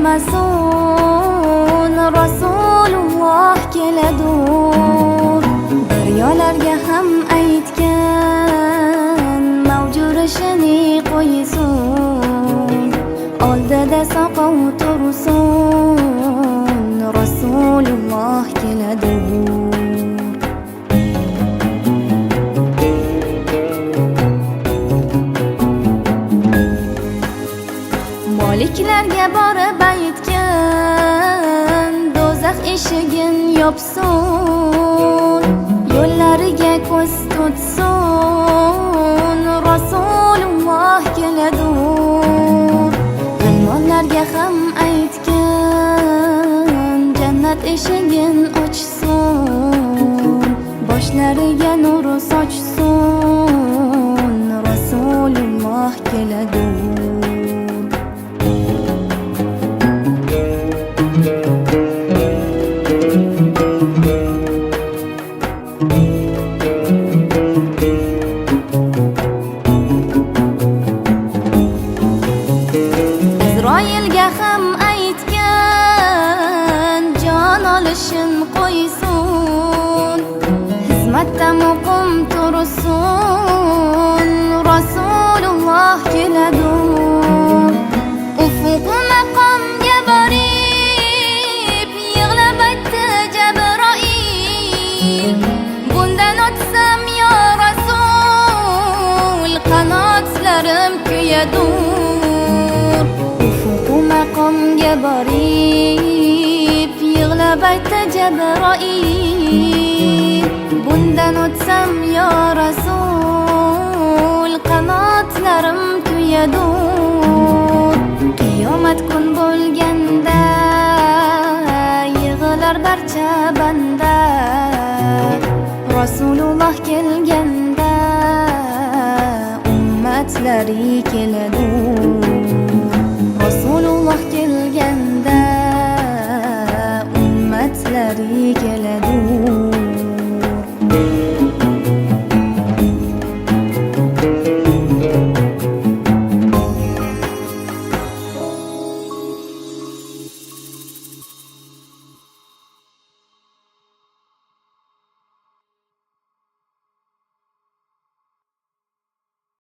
kelmasin, Rasululloh keladur. Daryolarga ham aytgan, mavjurishini qo'ysin, oldida soqov tursin, Rasululloh keladur. Moliklarga borib aytgan, do'zax eshigin yopsin, yo'llariga ko'z tutsin, Rasululloh keladur. Hayvonlarga ham aytgan, jannat eshigin ochsin, boshlariga nur sochsin, Rasululloh keladur. Isroilga ham aytgan, jon olishin qo'ysin, xizmatda muqim tursin, Rasululloh keladur. Ufuq maqomga borib yig'lab aytdi Jabroil, bundan o'tsam yo Rasul, qanotlarim kuyadur. Ufuq maqomga borib yig'lab aytdi Jabroil, bundan o'tsam yo Rasul, qanotlarim kuyadur. Qiyomat kun bo'lganda yig'lar barcha banda, Rasululloh kelganda ummatlari keladur.